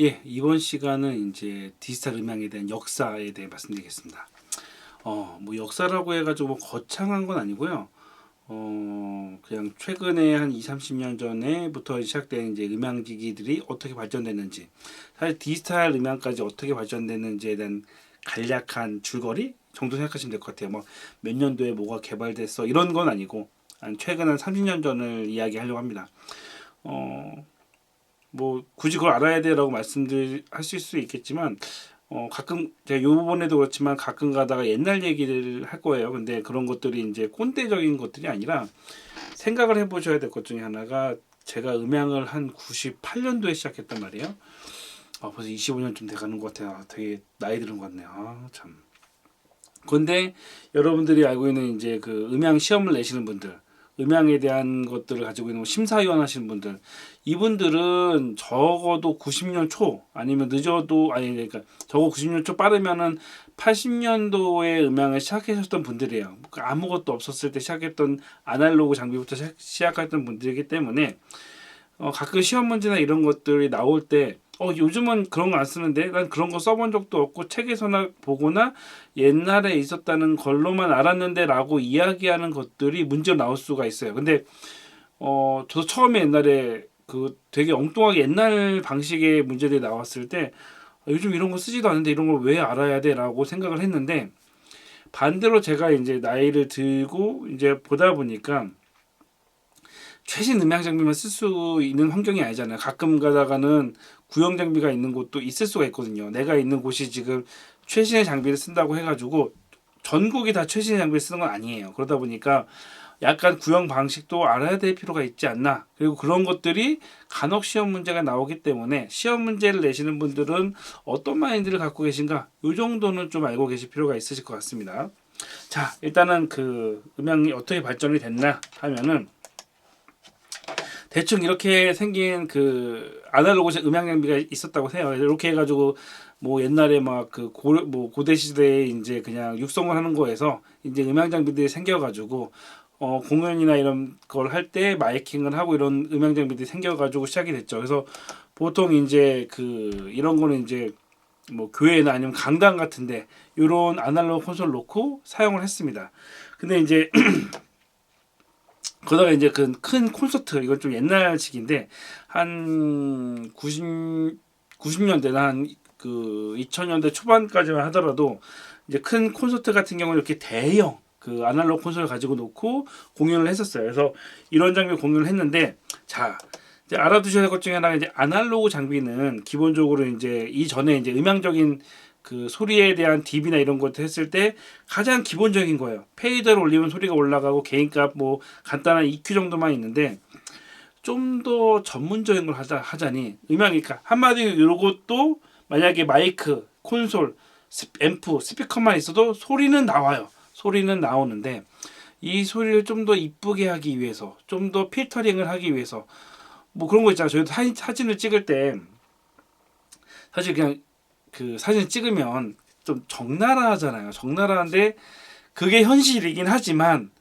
예, 이번 시간은 이제 디지털 음향에 대한 역사에 대해 말씀드리겠습니다. 뭐 역사라고 해가지고 뭐 거창한 건 아니고요. 그냥 최근에 한 2, 30년 전에부터 시작된 이제 음향기기들이 어떻게 발전됐는지, 사실 디지털 음향까지 어떻게 발전됐는지에 대한 간략한 줄거리 정도 생각하시면 될 것 같아요. 뭐 몇 년도에 뭐가 개발됐어 이런 건 아니고, 한 최근 한 30년 전을 이야기하려고 합니다. 어, 뭐 굳이 그걸 알아야 돼라고 말씀들 하실 수 있겠지만 가끔 제가 요번에도 그렇지만 가끔 가다가 옛날 얘기를 할 거예요. 근데 그런 것들이 이제 꼰대적인 것들이 아니라 생각을 해보셔야 될 것 중에 하나가, 제가 음향을 한 98년도에 시작했단 말이에요. 벌써 25년 좀 돼가는 것 같아요. 되게 나이 들은 것 같네요. 참. 근데 여러분들이 알고 있는 이제 그 음향 시험을 내시는 분들, 음향에 대한 것들을 가지고 있는 심사위원 하시는 분들, 이분들은 적어도 90년 초 아니면 늦어도, 아니 그러니까 적어 90년 초 빠르면은 80년도에 음향을 시작하셨던 분들이에요. 그러니까 아무것도 없었을 때 시작했던 아날로그 장비부터 시작했던 분들이기 때문에 가끔 시험 문제나 이런 것들이 나올 때 요즘은 그런 거 안 쓰는데 난 그런 거 써본 적도 없고 책에서나 보거나 옛날에 있었다는 걸로만 알았는데 라고 이야기하는 것들이 문제로 나올 수가 있어요. 근데 저도 처음에 옛날에 그 되게 엉뚱하게 옛날 방식의 문제들이 나왔을 때 요즘 이런 거 쓰지도 않는데 이런 걸 왜 알아야 돼 라고 생각을 했는데, 반대로 제가 이제 나이를 들고 이제 보다 보니까 최신 음향 장비만 쓸 수 있는 환경이 아니잖아요. 가끔 가다가는 구형 장비가 있는 곳도 있을 수가 있거든요. 내가 있는 곳이 지금 최신의 장비를 쓴다고 해가지고 전국이 다 최신의 장비를 쓰는 건 아니에요. 그러다 보니까 약간 구형 방식도 알아야 될 필요가 있지 않나. 그리고 그런 것들이 간혹 시험 문제가 나오기 때문에 시험 문제를 내시는 분들은 어떤 마인드를 갖고 계신가, 이 정도는 좀 알고 계실 필요가 있으실 것 같습니다. 자, 일단은 그 음향이 어떻게 발전이 됐나 하면은, 대충 이렇게 생긴 그 아날로그 음향 장비가 있었다고 해요. 이렇게 해가지고 뭐 옛날에 막 그 고대 시대에 이제 그냥 육성을 하는 거에서 이제 음향 장비들이 생겨가지고 공연이나 이런 걸 할 때 마이킹을 하고 이런 음향 장비들이 생겨가지고 시작이 됐죠. 그래서 보통 이제 그 이런 거는 이제 뭐 교회나 아니면 강당 같은데 이런 아날로그 콘솔 놓고 사용을 했습니다. 근데 이제 그러다가 이제 그 큰 콘서트, 이건 좀 옛날식인데 한 90년대나 한 그 2000년대 초반까지만 하더라도 이제 큰 콘서트 같은 경우는 이렇게 대형 그 아날로그 콘솔을 가지고 놓고 공연을 했었어요. 그래서 이런 장비 공연을 했는데, 자, 이제 알아두셔야 될 것 중에 하나가, 이제 아날로그 장비는 기본적으로 이제 이전에 이제 음향적인 그 소리에 대한 DB나 이런 것도 했을 때 가장 기본적인 거예요. 페이더를 올리면 소리가 올라가고 개인값 뭐 간단한 EQ 정도만 있는데, 좀 더 전문적인 걸 하자니 음향이니까 한마디로 이것도 만약에 마이크, 콘솔, 앰프, 스피커만 있어도 소리는 나와요. 소리는 나오는데 이 소리를 좀 더 이쁘게 하기 위해서, 좀 더 필터링을 하기 위해서, 뭐 그런 거 있잖아요. 저희도 사진을 찍을 때 사실 그냥 그 사진 찍으면 좀 적나라하잖아요. 적나라한데 그게 현실이긴 하지만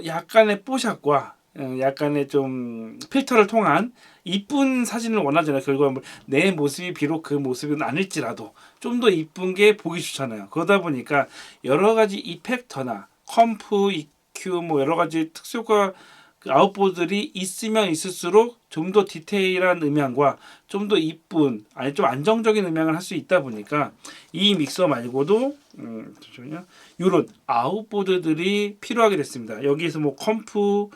약간의 뽀샵과 약간의 좀 필터를 통한 이쁜 사진을 원하잖아요. 결국 내 모습이 비록 그 모습은 아닐지라도 좀 더 이쁜 게 보기 좋잖아요. 그러다 보니까 여러 가지 이펙터나 컴프, EQ 뭐 여러 가지 특수효과 그 아웃보드들이 있으면 있을수록 좀 더 디테일한 음향과 좀 더 이쁜, 아니 좀 안정적인 음향을 할 수 있다 보니까 이 믹서 말고도 잠시만요. 이런 아웃보드들이 필요하게 됐습니다. 여기에서 뭐 컴프,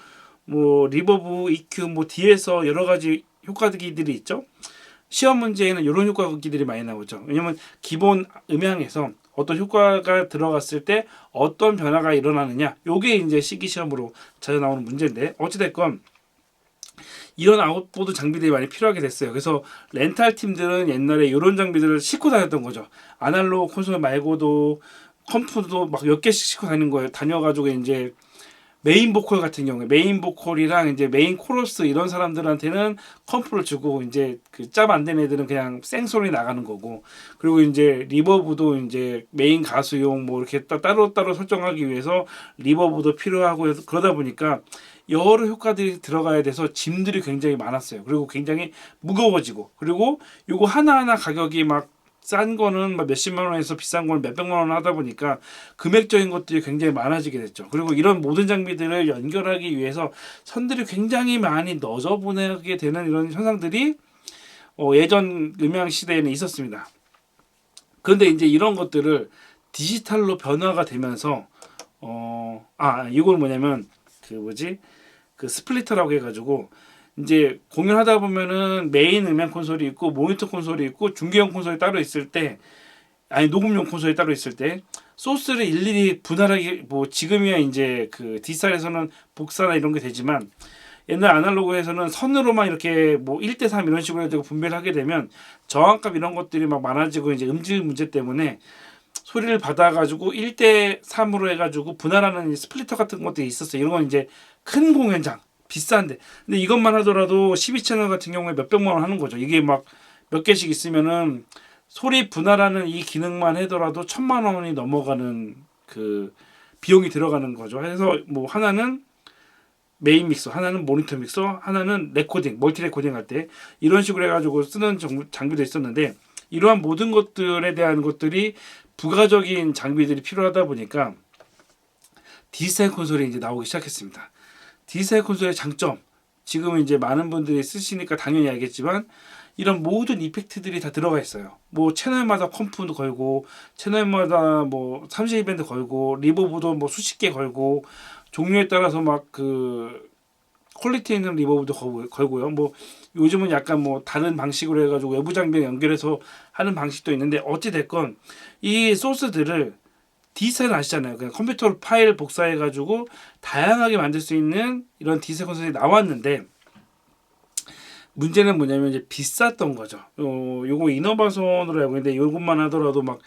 뭐 리버브, EQ, 뭐 뒤에서 여러 가지 효과기들이 있죠. 시험 문제에는 이런 효과기들이 많이 나오죠. 왜냐면 기본 음향에서 어떤 효과가 들어갔을 때 어떤 변화가 일어나느냐, 요게 이제 실기 시험으로 자주 나오는 문제인데, 어찌됐건 이런 아웃보드 장비들이 많이 필요하게 됐어요. 그래서 렌탈 팀들은 옛날에 이런 장비들을 싣고 다녔던 거죠. 아날로그 콘솔 말고도 컴퓨터도 막 몇 개씩 싣고 다니는 거예요. 다녀가지고 이제 메인 보컬 같은 경우에 메인 보컬이랑 이제 메인 코러스 이런 사람들한테는 컴프를 주고, 이제 그 짭 안 된 애들은 그냥 생소리 나가는 거고, 그리고 이제 리버브도 이제 메인 가수용 뭐 이렇게 따로 설정하기 위해서 리버브도 필요하고 해서, 그러다 보니까 여러 효과들이 들어가야 돼서 짐들이 굉장히 많았어요. 그리고 굉장히 무거워지고, 그리고 요거 하나하나 가격이 막 싼 거는 막 몇십만 원에서 비싼 거는 몇백만 원 하다 보니까 금액적인 것들이 굉장히 많아지게 됐죠. 그리고 이런 모든 장비들을 연결하기 위해서 선들이 굉장히 많이 넣어져 보내게 되는 이런 현상들이 예전 음향 시대에는 있었습니다. 그런데 이제 이런 것들을 디지털로 변화가 되면서 이건 뭐냐면 그 스플리터라고 해가지고 이제 공연하다 보면은 메인 음향 콘솔이 있고 모니터 콘솔이 있고 중계용 콘솔이 따로 있을 때, 아니 녹음용 콘솔이 따로 있을 때 소스를 일일이 분할하기, 뭐 지금이야 이제 그 디지털에서는 복사나 이런 게 되지만 옛날 아날로그에서는 선으로만 이렇게 뭐 1대3 이런 식으로 해가지고 분배를 하게 되면 저항값 이런 것들이 막 많아지고 이제 음질 문제 때문에 소리를 받아가지고 1대3으로 해가지고 분할하는 스플리터 같은 것들이 있었어요. 이런 건 이제 큰 공연장 비싼데, 근데 이것만 하더라도 12채널 같은 경우에 몇백만 원 하는 거죠. 이게 막 몇 개씩 있으면은 소리 분할하는 이 기능만 하더라도 1,000만 원이 넘어가는 그 비용이 들어가는 거죠. 그래서 뭐 하나는 메인 믹서, 하나는 모니터 믹서, 하나는 레코딩, 멀티 레코딩 할 때 이런 식으로 해가지고 쓰는 장비도 있었는데, 이러한 모든 것들에 대한 것들이 부가적인 장비들이 필요하다 보니까 디지털 콘솔이 이제 나오기 시작했습니다. 디지털 콘솔의 장점, 지금은 이제 많은 분들이 쓰시니까 당연히 알겠지만 이런 모든 이펙트들이 다 들어가 있어요. 뭐 채널마다 컴프도 걸고, 채널마다 뭐 32밴드 걸고, 리버브도 뭐 수십 개 걸고, 종류에 따라서 막 그 퀄리티 있는 리버브도 걸고요. 뭐 요즘은 약간 뭐 다른 방식으로 해가지고 외부 장비에 연결해서 하는 방식도 있는데, 어찌 됐건 이 소스들을 디지털 아시잖아요. 그냥 컴퓨터 파일 복사해가지고 다양하게 만들 수 있는 이런 디지털 콘솔이 나왔는데, 문제는 뭐냐면 이제 비쌌던 거죠. 요거 이너바손으로 알고 있는데 요것만 하더라도 막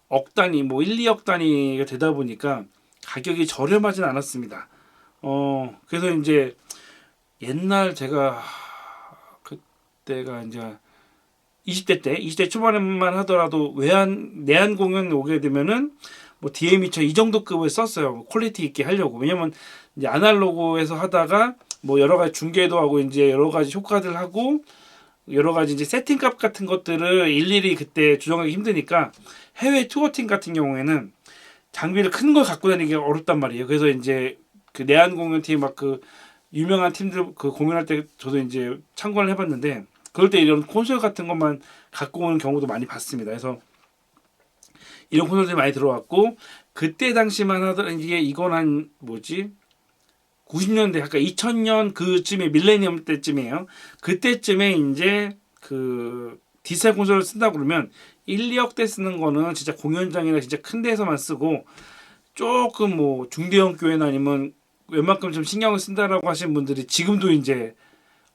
억 단위, 뭐 1, 2억 단위가 되다 보니까 가격이 저렴하진 않았습니다. 그래서 이제 옛날 제가 그때가 이제 20대 초반에만 하더라도 내한 공연 오게 되면은 뭐 DM2000 이 정도 급을 썼어요. 퀄리티 있게 하려고. 왜냐면 이제 아날로그에서 하다가 뭐 여러 가지 중계도 하고 이제 여러 가지 효과들 하고 여러 가지 이제 세팅값 같은 것들을 일일이 그때 조정하기 힘드니까 해외 투어팀 같은 경우에는 장비를 큰 걸 갖고 다니기 어렵단 말이에요. 그래서 이제 그 내한 공연팀 막 그 유명한 팀들 그 공연할 때 저도 이제 참관을 해봤는데, 그럴 때 이런 콘솔 같은 것만 갖고 오는 경우도 많이 봤습니다. 그래서 이런 콘솔들이 많이 들어왔고, 그때 당시만 하더라도 이건 한 뭐지 90년대 약간 2000년 그쯤에 밀레니엄 때쯤이에요. 그때쯤에 이제 그 디지털 콘솔을 쓴다고 그러면 1, 2억대 쓰는 거는 진짜 공연장이나 진짜 큰 데에서만 쓰고, 조금 뭐 중대형 교회나 아니면 웬만큼 좀 신경을 쓴다라고 하시는 분들이 지금도 이제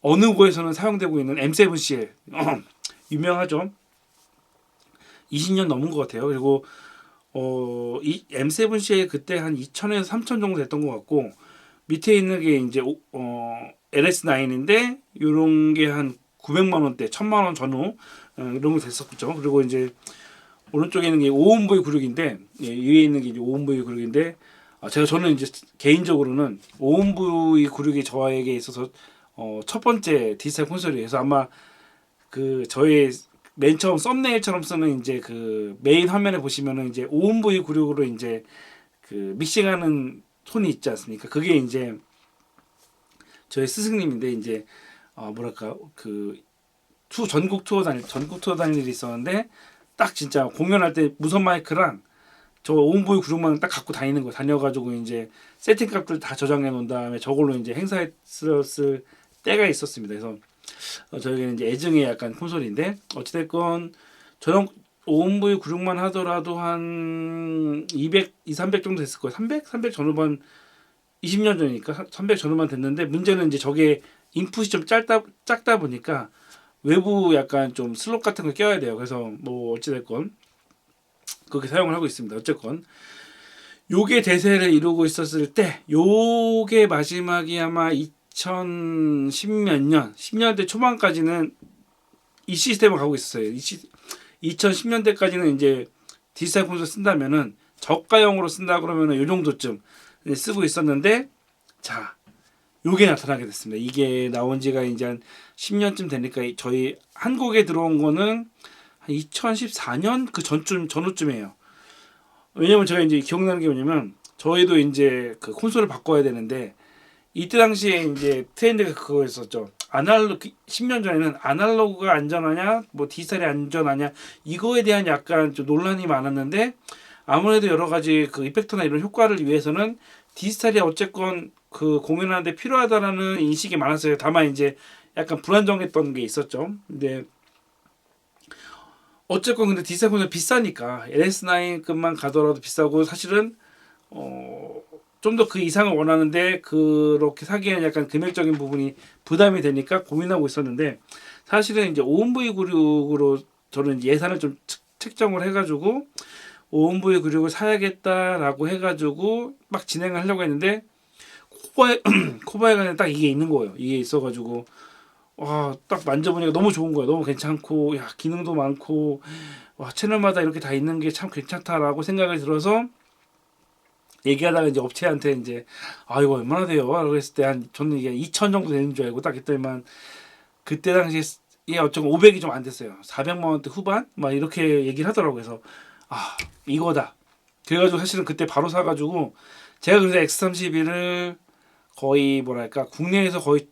어느 곳에서는 사용되고 있는 M7CL 유명하죠. 20년 넘은 것 같아요. 그리고 이 M7CL 그때 한 2천에서 3천 정도 됐던 것 같고, 밑에 있는 게 이제 LS9인데 요런 게 한 900만 원대, 1000만 원 전후 이런 거 됐었죠. 그리고 이제 오른쪽에 있는 게 5음V96인데, 위에 있는 게 이제 5음V96인데, 저는 이제 개인적으로는 5음V96이 저에게 있어서 첫 번째 디지털 콘솔이에요. 그래서 아마 그 저의 맨 처음 썸네일처럼 쓰는 이제 그 메인 화면에 보시면은 이제 5음V96으로 이제 그 믹싱하는 톤이 있지 않습니까? 그게 이제 저희 스승님인데, 이제 뭐랄까 그 전국 투어 다닐 일이 있었는데, 딱 진짜 공연할 때 무선 마이크랑 저 온보이 구룡만 딱 갖고 다니는 거 다녀가지고 이제 세팅 값들 다 저장해 놓은 다음에 저걸로 이제 행사했을 때가 있었습니다. 그래서 저에게는 이제 애증의 약간 콘솔인데, 어찌됐건 저런 온보이 구룡만 하더라도 한 200, 300 정도 됐을 거예요. 300 전후반, 20년 전이니까 300 전후반 됐는데, 문제는 이제 저게 인풋이 좀 작다 보니까 외부 약간 좀 슬롯 같은 거 껴야 돼요. 그래서 뭐 어찌됐건 그렇게 사용을 하고 있습니다. 어쨌건 요게 대세를 이루고 있었을 때, 요게 마지막이 아마 2010몇 년, 10년대 초반까지는 이 시스템을 가고 있었어요. 2010년대까지는 이제 디지털 콘솔 쓴다면은 저가형으로 쓴다 그러면은 요 정도쯤 쓰고 있었는데, 자, 요게 나타나게 됐습니다. 이게 나온 지가 이제 한 10년쯤 되니까 저희 한국에 들어온 거는 한 2014년 그 전후쯤이에요. 왜냐면 제가 이제 기억나는 게 뭐냐면 저희도 이제 그 콘솔을 바꿔야 되는데 이때 당시에 이제 트렌드가 그거였었죠. 아날로그 10년 전에는 아날로그가 안전하냐, 뭐 디지털이 안전하냐 이거에 대한 약간 좀 논란이 많았는데 아무래도 여러 가지 그 이펙터나 이런 효과를 위해서는 디지털이 어쨌건 그 공연하는데 필요하다라는 인식이 많았어요. 다만 이제 약간 불안정했던 게 있었죠. 근데 어쨌건 근데 디지털 콘솔 비싸니까 LS9급만 가더라도 비싸고 사실은 좀 더 그 이상을 원하는데 그렇게 사기에는 약간 금액적인 부분이 부담이 되니까 고민하고 있었는데 사실은 이제 5V96으로 저는 예산을 좀 책정을 해가지고 5V96을 사야겠다라고 해가지고 막 진행을 하려고 했는데 코바에가는 딱 이게 있는 거예요. 이게 있어가지고 와 딱 만져보니까 너무 좋은 거예요. 너무 괜찮고 야 기능도 많고 와 채널마다 이렇게 다 있는 게 참 괜찮다라고 생각이 들어서 얘기하다가 이제 업체한테 이제 아 이거 얼마나 돼요? 그랬을 때 한 저는 이게 2천 정도 되는 줄 알고 딱 그때만 그때 당시에 예 어쩌고 500이 좀 안 됐어요. 400만 원대 후반 막 이렇게 얘기를 하더라고요. 그래서 아 이거다. 그래가지고 사실은 그때 바로 사가지고 제가 그래서 X31을 거의 뭐랄까 국내에서 거의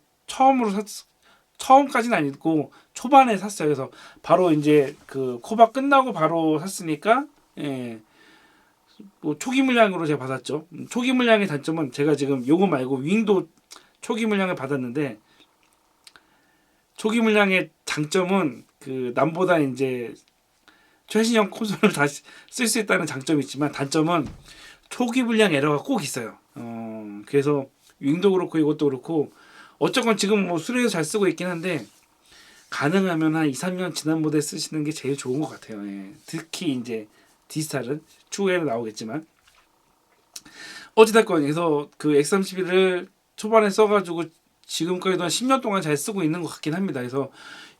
처음까지는 아니고 초반에 샀어요. 그래서 바로 이제 그 코바 끝나고 바로 샀으니까 예. 뭐 초기 물량으로 제가 받았죠. 초기 물량의 단점은 제가 지금 요거 말고 윙도 초기 물량을 받았는데 초기 물량의 장점은 그 남보다 이제 최신형 콘솔을 다시 쓸 수 있다는 장점이 있지만 단점은 초기 물량 에러가 꼭 있어요. 그래서 윙도 그렇고 이것도 그렇고 어쨌건 지금 뭐 수리해서 잘 쓰고 있긴 한데 가능하면 한 2, 3년 지난 모델 쓰시는 게 제일 좋은 것 같아요. 예. 특히 이제 디지털은 추후에는 나오겠지만 어찌됐건 그래서 그 X31을 초반에 써가지고 지금까지도 한 10년 동안 잘 쓰고 있는 것 같긴 합니다. 그래서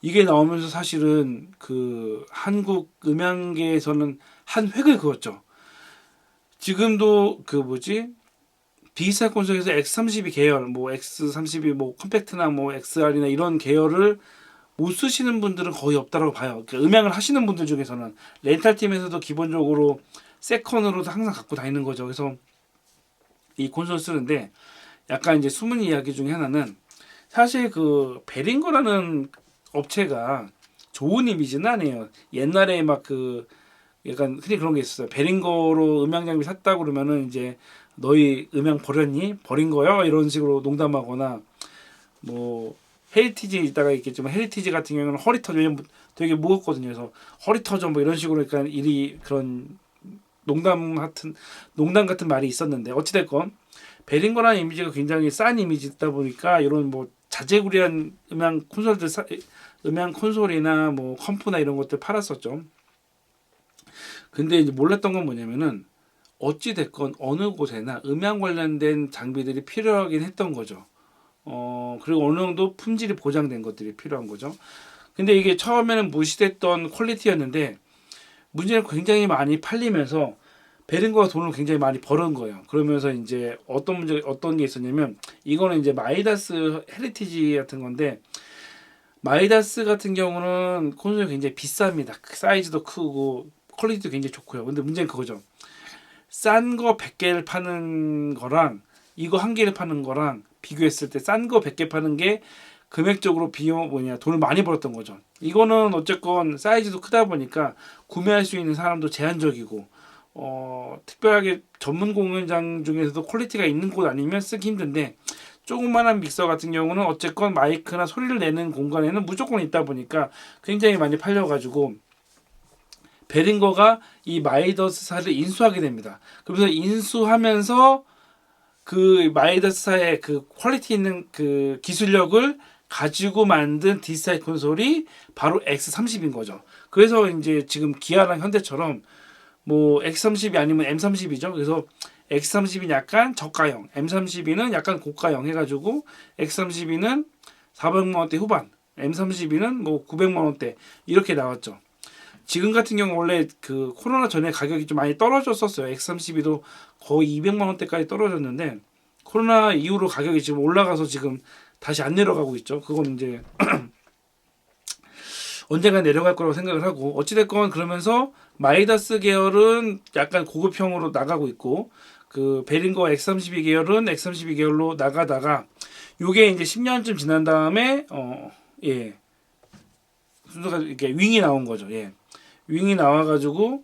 이게 나오면서 사실은 그 한국 음향계에서는 한 획을 그었죠. 지금도 그 뭐지 비슷한 콘솔에서 X32 계열, 뭐 X32 뭐 컴팩트나 뭐 XR이나 이런 계열을 못 쓰시는 분들은 거의 없다고 봐요. 그러니까 음향을 하시는 분들 중에서는 렌탈 팀에서도 기본적으로 세컨으로도 항상 갖고 다니는 거죠. 그래서 이 콘솔 쓰는데 약간 이제 숨은 이야기 중에 하나는 사실 그 베링거라는 업체가 좋은 이미지는 아니에요. 옛날에 막 그 약간 흔히 그런 게 있었어요. 베링거로 음향 장비 샀다 그러면은 이제 너희 음향 버렸니? 버린 거요? 이런 식으로 농담하거나 뭐 헤리티지 있다가 있겠지만 헤리티지 같은 경우는 허리 터져 왜냐면 되게 무겁거든요. 그래서 허리 터져 뭐 이런 식으로 약간 일이 그런 농담 같은 말이 있었는데 어찌됐건 베링거라는 이미지가 굉장히 싼 이미지다 보니까 이런 뭐 자재구리한 음향 콘솔이나 뭐 컴프나 이런 것들 팔았었죠. 근데 이제 몰랐던 건 뭐냐면은 어찌됐건 어느 곳에나 음향 관련된 장비들이 필요하긴 했던 거죠. 그리고 어느 정도 품질이 보장된 것들이 필요한 거죠. 근데 이게 처음에는 무시됐던 퀄리티였는데 문제는 굉장히 많이 팔리면서 베링거가 돈을 굉장히 많이 버는 거예요. 그러면서 이제 어떤 게 있었냐면 이거는 이제 마이다스 헤리티지 같은 건데 마이다스 같은 경우는 콘솔이 굉장히 비쌉니다. 사이즈도 크고 퀄리티도 굉장히 좋고요. 근데 문제는 그거죠. 싼 거 100개를 파는 거랑 이거 한 개를 파는 거랑 비교했을 때 싼 거 100개 파는 게 금액적으로 돈을 많이 벌었던 거죠. 이거는 어쨌건 사이즈도 크다 보니까 구매할 수 있는 사람도 제한적이고 특별하게 전문 공연장 중에서도 퀄리티가 있는 곳 아니면 쓰기 힘든데 조그만한 믹서 같은 경우는 어쨌건 마이크나 소리를 내는 공간에는 무조건 있다 보니까 굉장히 많이 팔려가지고 베링거가 이 마이더스사를 인수하게 됩니다. 그러면서 인수하면서 그 마이더스사의 그 퀄리티 있는 그 기술력을 가지고 만든 디지털 콘솔이 바로 X30인 거죠. 그래서 이제 지금 기아랑 현대처럼 뭐 X30이 아니면 M30이죠. 그래서 X30은 약간 저가형, M32는 약간 고가형 해가지고 X32는 400만 원대 후반, M32는 뭐 900만 원대 이렇게 나왔죠. 지금 같은 경우 원래 그 코로나 전에 가격이 좀 많이 떨어졌었어요. X32도 거의 200만 원대까지 떨어졌는데 코로나 이후로 가격이 지금 올라가서 지금 다시 안 내려가고 있죠. 그건 이제 언젠가 내려갈 거라고 생각을 하고, 어찌됐건 그러면서 마이다스 계열은 약간 고급형으로 나가고 있고, 그 베링거 X32 계열은 X32 계열로 나가다가 요게 이제 10년쯤 지난 다음에 예. 순서가 이렇게 윙이 나온 거죠. 예. 윙이 나와가지고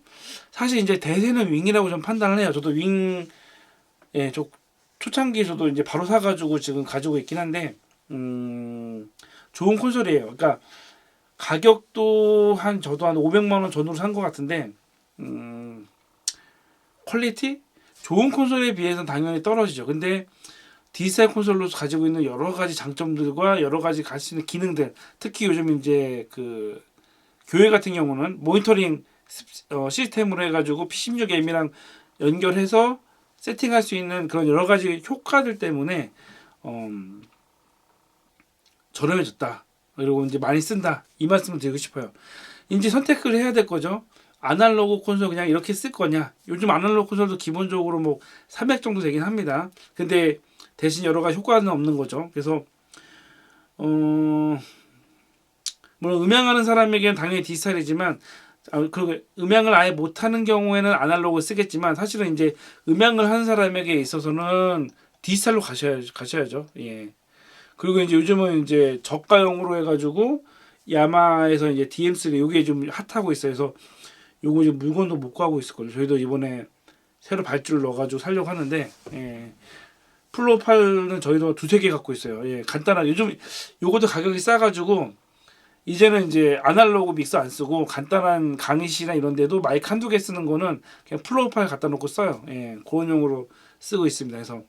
사실 이제 대세는 윙이라고 좀 판단을 해요. 저도 윙, 예, 초창기 저도 이제 바로 사가지고 지금 가지고 있긴 한데, 좋은 콘솔이에요. 그러니까 가격도 저도 한 500만 원 전후로 산 것 같은데, 퀄리티? 좋은 콘솔에 비해서는 당연히 떨어지죠. 근데 디지털 콘솔로 가지고 있는 여러 가지 장점들과 여러 가지 갈 수 있는 기능들, 특히 요즘 이제 그 교회 같은 경우는 모니터링 시스템으로 해가지고 P16M이랑 연결해서 세팅할 수 있는 그런 여러 가지 효과들 때문에 저렴해졌다. 그리고 이제 많이 쓴다. 이 말씀을 드리고 싶어요. 이제 선택을 해야 될 거죠. 아날로그 콘솔 그냥 이렇게 쓸 거냐. 요즘 아날로그 콘솔도 기본적으로 뭐 300 정도 되긴 합니다. 근데 대신 여러 가지 효과는 없는 거죠. 그래서 물론 음향하는 사람에게는 당연히 디지털이지만, 그리고 음향을 아예 못하는 경우에는 아날로그를 쓰겠지만, 사실은 이제 음향을 하는 사람에게 있어서는 디지털로 가셔야죠. 예. 그리고 이제 요즘은 이제 저가형으로 해가지고 야마에서 이제 DM3 요게 좀 핫하고 있어요. 그래서 요거 지금 물건도 못 구하고 있을 거예요. 저희도 이번에 새로 발주를 넣어가지고 살려고 하는데, 예. 플로파일은 저희도 두세 개 갖고 있어요. 예. 간단하게 요즘 요것도 가격이 싸가지고 이제는 이제 아날로그 믹서 안 쓰고 간단한 강의실이나 이런 데도 마이크 한두 개 쓰는 거는 그냥 플로우 파일 갖다 놓고 써요. 예, 그런 용으로 쓰고 있습니다. 그래서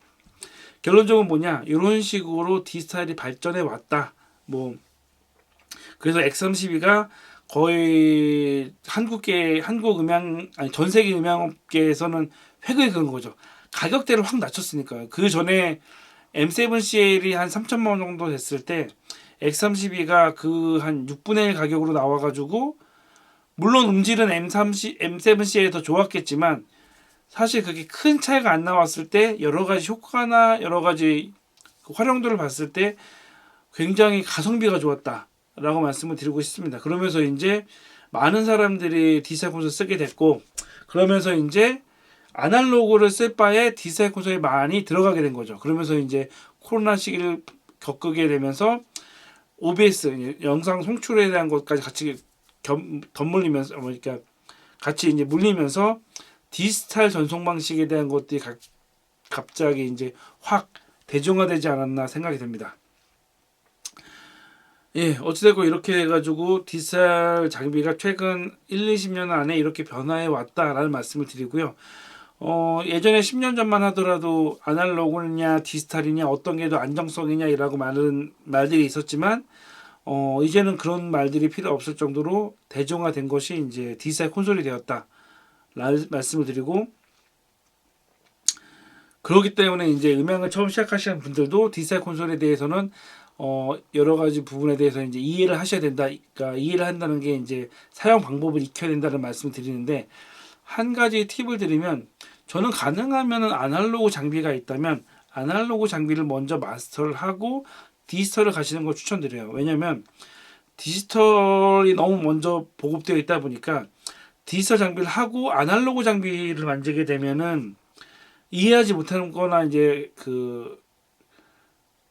결론적으로 뭐냐, 이런 식으로 디지털이 발전해 왔다. 뭐 그래서 X32가 거의 한국 음향, 아니 전 세계 음향업계에서는 획을 그은 거죠. 가격대를 확 낮췄으니까요. 그 전에 M7CL이 한 3천만 원 정도 됐을 때 X32가 그 한 6분의 1 가격으로 나와가지고, 물론 음질은 M7CL이 더 좋았겠지만 사실 그게 큰 차이가 안 나왔을 때 여러 가지 효과나 여러 가지 활용도를 봤을 때 굉장히 가성비가 좋았다라고 말씀을 드리고 싶습니다. 그러면서 이제 많은 사람들이 디지털 콘솔 쓰게 됐고, 그러면서 이제 아날로그를 쓸 바에 디지털 콘솔이 많이 들어가게 된 거죠. 그러면서 이제 코로나 시기를 겪게 되면서 OBS 영상 송출에 대한 것까지 같이 덧물리면서, 그러니까 같이 이제 물리면서 디지털 전송 방식에 대한 것들이 갑자기 이제 확 대중화되지 않았나 생각이 됩니다. 예, 어찌됐건 이렇게 해가지고 디지털 장비가 최근 20년 안에 이렇게 변화해 왔다라는 말씀을 드리고요. 예전에 10년 전만 하더라도 아날로그냐 디지털이냐 어떤 게 더 안정성이냐라고 많은 말들이 있었지만, 이제는 그런 말들이 필요 없을 정도로 대중화된 것이 이제 디지털 콘솔이 되었다 라는 말씀을 드리고, 그렇기 때문에 이제 음향을 처음 시작하시는 분들도 디지털 콘솔에 대해서는 여러 가지 부분에 대해서 이제 이해를 하셔야 된다. 그러니까 이해를 한다는 게 이제 사용 방법을 익혀야 된다는 말씀을 드리는데, 한 가지 팁을 드리면, 저는 가능하면 아날로그 장비가 있다면 아날로그 장비를 먼저 마스터를 하고 디지털을 가시는 걸 추천드려요. 왜냐면 디지털이 너무 먼저 보급되어 있다 보니까 디지털 장비를 하고 아날로그 장비를 만지게 되면은 이해하지 못하는 거나 이제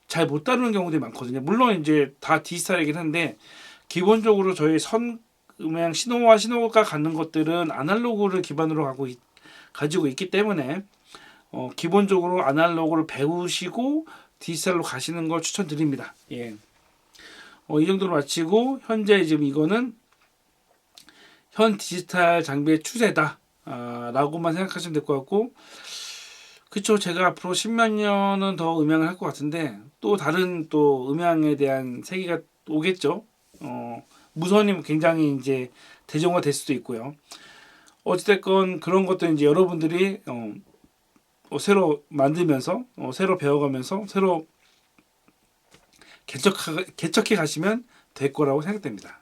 잘 못 다루는 경우들이 많거든요. 물론 이제 다 디지털이긴 한데, 기본적으로 저희 음향 신호와 신호가 갖는 것들은 아날로그를 기반으로 가지고 있기 때문에 기본적으로 아날로그를 배우시고 디지털로 가시는 걸 추천드립니다. 예. 이 정도로 마치고, 현재 지금 이거는 현 디지털 장비의 추세다 라고만 생각하시면 될 것 같고, 그쵸, 제가 앞으로 10몇 년은 더 음향을 할 것 같은데 또 다른 또 음향에 대한 세계가 오겠죠. 무선이 굉장히 이제 대중화 될 수도 있고요. 어찌됐건 그런 것도 이제 여러분들이 새로 만들면서 새로 배워가면서 새로 개척해 가시면 될 거라고 생각됩니다.